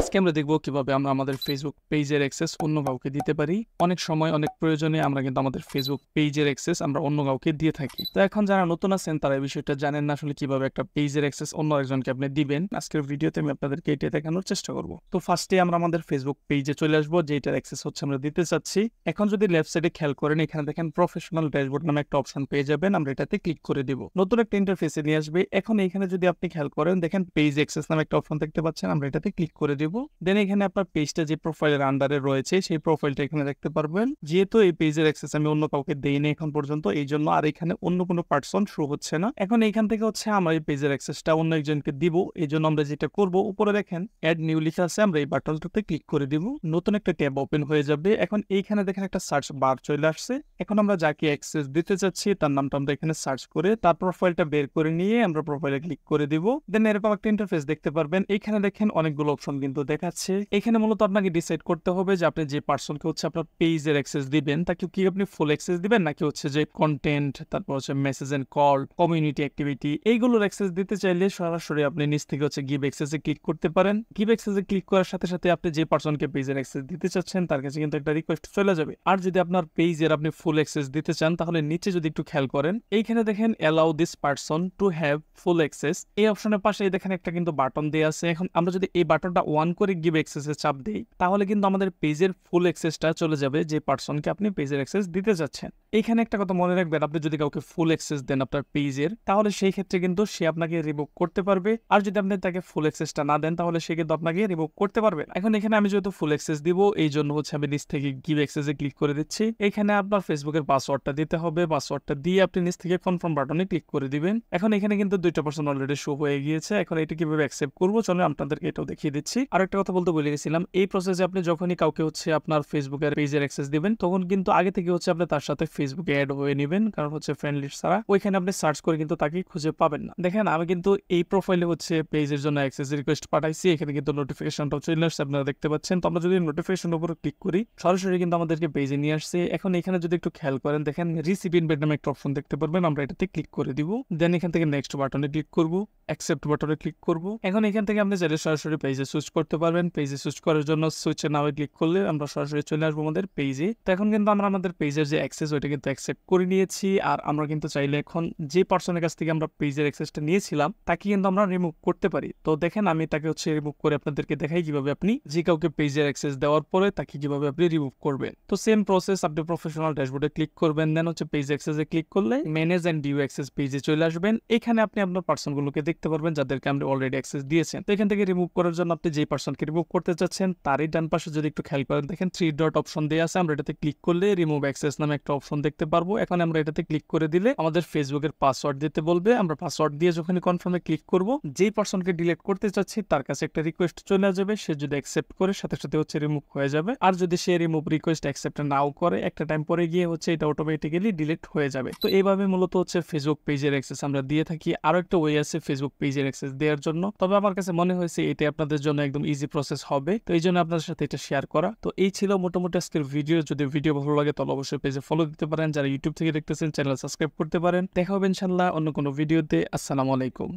আজকে আমরা দেখব কিভাবে আমরা আমাদের ফেসবুক পেজের অ্যাক্সেস অন্য কাউকে দিতে পারি। অনেক সময় অনেক প্রয়োজনে আমরা কিন্তু আমাদের ফেসবুক পেজের অ্যাক্সেস আমরা অন্য কাউকে দিয়ে থাকি। তো এখন যারা নতুন আছেন তারা এই বিষয়টা জানেন না আসলে কিভাবে একটা পেজের অ্যাক্সেস অন্য একজনকে আপনি দিবেন। আজকের ভিডিওতে আমি আপনাদেরকে এটা দেখানোর চেষ্টা করব। তো ফার্স্টে আমরা আমাদের ফেসবুক পেজে চলে আসবো, যেটার অ্যাক্সেস হচ্ছে আমরা দিতে চাচ্ছি। এখন যদি লেফট সাইডে খেয়াল করেন, এখানে দেখেন প্রফেশনাল ড্যাশবোর্ড নামে একটা অপশন পেয়ে যাবেন। আমরা এটাতে ক্লিক করে দিব, নতুন একটা ইন্টারফেসে নিয়ে আসবে। এখন এখানে যদি আপনি খেয়াল করেন, দেখেন পেজ অ্যাক্সেস নামে একটা অপশন দেখতে পাচ্ছেন। আমরা এটাতে ক্লিক করে দিব। দেন এখানে আপনার পেজটা যে প্রোফাইলের আন্ডারে রয়েছে সেই প্রোফাইলটা এখানে দেখতে পারবেন। যেহেতু এই পেজের অ্যাক্সেস আমি অন্য কাউকে দেইনি এখন পর্যন্ত, এই জন্য আর এখানে অন্য কোনো পার্সন শো হচ্ছে না। এখন এখান থেকে হচ্ছে আমরা এই পেজের অ্যাক্সেসটা অন্য একজনকে দিব। এই জন্য আমরা যেটা করব, উপরে দেখেন অ্যাড নিউ লেখা আছে, আমরা এই বাটনটাতে ক্লিক করে দিব। নতুন একটা ট্যাব ওপেন হয়ে যাবে। এখন এইখানে দেখেন একটা সার্চ বার চলে আসছে। এখন আমরা যাকে অ্যাক্সেস দিতে চাচ্ছি তার নামটা আমরা এখানে সার্চ করে তার প্রোফাইলটা বের করে নিয়ে আমরা প্রোফাইলে ক্লিক করে দিব। দেন এরকম একটা ইন্টারফেস দেখতে পারবেন। এখানে দেখেন অনেকগুলো অপশন কিন্তু দেখাচ্ছে। এখানে মূলত আপনাকে ডিসাইড করতে হবে যে আপনি যে পার্সনকে হচ্ছে আপনার পেজের অ্যাক্সেস দিবেন তাকে কি আপনি ফুল অ্যাক্সেস দিবেন, নাকি হচ্ছে যে কন্টেন্ট, তারপর হচ্ছে message and call, community activity, এইগুলোর অ্যাক্সেস দিতে চাইলে সরাসরি আপনি নিচ থেকে হচ্ছে গিভ অ্যাক্সেসে ক্লিক করতে পারেন। গিভ অ্যাক্সেসে ক্লিক করার সাথে সাথে আপনি যে পার্সনকে পেজের অ্যাক্সেস দিতে চাচ্ছেন তার কাছে কিন্তু একটা রিকোয়েস্ট চলে যাবে। আর যদি আপনার পেজের আপনি ফুল অ্যাক্সেস দিতে চান তাহলে নিচে যদি একটু খেয়াল করেন, এইখানে দেখেন allow this person to have full access, এই অপশনের পাশে দেখেন একটা কিন্তু বাটন দেওয়া আছে। এখন আমরা যদি এই বাটনটা অন করে গিভ অ্যাক্সেসে চাপ দিই তাহলে কিন্তু আমাদের পেজের ফুল অ্যাক্সেসটা চলে যাবে যে পার্সনকে আপনি পেজের অ্যাক্সেস দিতে যাচ্ছেন। এইখানে একটা কথা মনে রাখবেন, আপনি যদি কাউকে ফুল অ্যাক্সেস দেন আপনার পেজের, তাহলে সেই ক্ষেত্রে কিন্তু সে আপনাকে রিমুভ করতে পারবে। আর যদি আপনি তাকে ফুল অ্যাক্সেসটা না দেন তাহলে সে কিন্তু আপনাকে রিমুভ করতে পারবে। এখন এখানে আমি যেহেতু ফুল অ্যাক্সেস দিব, এই জন্য হচ্ছে আমি নিচ থেকে গিভ অ্যাক্সেসে ক্লিক করে দিচ্ছি। এখানে আপনার ফেসবুকের পাসওয়ার্ডটা দিতে হবে। পাসওয়ার্ডটা দিয়ে আপনি নিচ থেকে কনফার্ম বাটনে ক্লিক করে দিবেন। এখন এখানে কিন্তু দুইটা পার্সন অলরেডি শো হয়ে গিয়েছে। এখন এটা কিভাবে অ্যাকসেপ্ট করবো চলো আপনাদেরকে এটাও দেখিয়ে দিচ্ছি। আর একটা কথা বলতে ভুলে গেছিলাম, এই প্রসেসে আপনি যখনই কাউকে হচ্ছে আপনার ফেসবুকের পেজের অ্যাক্সেস দিবেন তখন কিন্তু আগে থেকে হচ্ছে আপনি তার সাথে ফেসবুকে অ্যাড হয়ে নেবেন, কারণ হচ্ছে ফ্রেন্ড লিস্ট ছাড়া ওইখানে আপনি সার্চ করে কিন্তু তাকে খুঁজে পাবেন না। দেখেন আমি কিন্তু এই প্রোফাইলে হচ্ছে পেজের জন্য অ্যাক্সেস রিকোয়েস্ট পাঠাইছি। এখানে কিন্তু নোটিফিকেশনটাও চলে আসছে, আপনারা দেখতে পাচ্ছেন। তো আমরা যদি নোটিফিকেশনের উপর ক্লিক করি সরাসরি কিন্তু আমাদেরকে পেজে নিয়ে আসছে। এখন এখানে যদি একটু খেয়াল করেন, দেখেন রিসিভ ইনভাইট নামে একটা অপশন দেখতে পারবেন। আমরা এটাতে ক্লিক করে দিব। দেন এখান থেকে নেক্সট বাটনে ক্লিক করব, অ্যাকসেপ্ট বাটনে ক্লিক করব। এখন এখান থেকে আপনি চাইলে সরাসরি পেজে সুইচ করতে পারবেন। পেজে সুইচ করার জন্য সুইচে নামে ক্লিক করলে আমরা সরাসরি চলে আসবো আমাদের পেজে। তো এখন কিন্তু আমরা আমাদের পেজের যে অ্যাক্সেস ওইটা কিন্তু অ্যাকসেপ্ট করে নিয়েছি। আর আমরা কিন্তু চাইলে এখন যে পার্সনের কাছ থেকে আমরা পেজের অ্যাক্সেসটা নিয়েছিলাম তাকে কিন্তু আমরা রিমুভ করতে পারি। তো দেখেন আমি তাকে হচ্ছে রিমুভ করে আপনাদেরকে দেখাই কিভাবে আপনি যে কাউকে পেজের অ্যাক্সেস দেওয়ার পরে তাকে কিভাবে আপনি রিমুভ করবেন। তো সেম প্রসেস, আপনি প্রফেশনাল ড্যাশবোর্ডে ক্লিক করবেন। দেন হচ্ছে পেজ অ্যাক্সেসে ক্লিক করলে ম্যানেজ এন্ড ভিউ অ্যাক্সেস পেজে চলে আসবেন। এখানে আপনি আপনার পার্সনগুলোকে দেখতে পারবেন যাদেরকে আপনি অলরেডি অ্যাক্সেস দিয়েছেন। তো এখান থেকে রিমুভ করার জন্য আপনি যে পার্সনকে রিমুভ করতে চাচ্ছেন তারই ডান পাশে যদি একটু খেয়াল করেন, দেখেন 3 ডট অপশন দেওয়া আছে। আমরা এটাতে ক্লিক করলে রিমুভ অ্যাক্সেস নামে একটা অপশন দেখতে পারবো। এখন আমরা এটাতে ক্লিক করে দিলে আমাদের ফেসবুকের পাসওয়ার্ড দিতে বলবে। আমরা পাসওয়ার্ড দিয়ে যখনই কনফার্মে ক্লিক করব, যেই পার্সনকে ডিলিট করতে চাচ্ছি তার কাছে একটা রিকোয়েস্ট চলে যাবে। সে যদি অ্যাকসেপ্ট করে সাথে সাথে হচ্ছে রিমুভ হয়ে যাবে। আর যদি সে রিমুভ রিকোয়েস্ট অ্যাকসেপ্ট নাও করে, একটা টাইম পরে গিয়ে হচ্ছে এটা অটোমেটিক্যালি ডিলিট হয়ে যাবে। তো এইভাবে মূলত হচ্ছে ফেসবুক পেজের অ্যাক্সেস আমরা দিয়ে থাকি। আরো একটা ওয়ে আছে ফেসবুক পেজের অ্যাক্সেস দেওয়ার জন্য, তবে আমার কাছে মনে হয়েছে এটা আপনাদের জন্য একদম ইজি প্রসেস হবে। তো এই জন্য আপনাদের সাথে এটা শেয়ার করা। তো এই ছিল মোটামুটি আজকের ভিডিও। যদি ভিডিও ভালো লাগে তাহলে অবশ্যই পেজে ফলো দিতে পারেন। যারা ইউটিউব থেকে দেখতেছেন চ্যানেল সাবস্ক্রাইব করতে পারেন। দেখা হবে ইনশাআল্লাহ অন্য কোনো ভিডিওতে। আসসালামু আলাইকুম।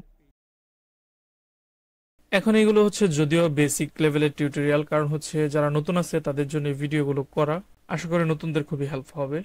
এখন এগুলো হচ্ছে যদিও বেসিক লেভেলের টিউটোরিয়াল, কারণ হচ্ছে যারা নতুন আছে তাদের জন্য ভিডিওগুলো করা। আশা করি নতুনদের খুবই হেল্প হবে।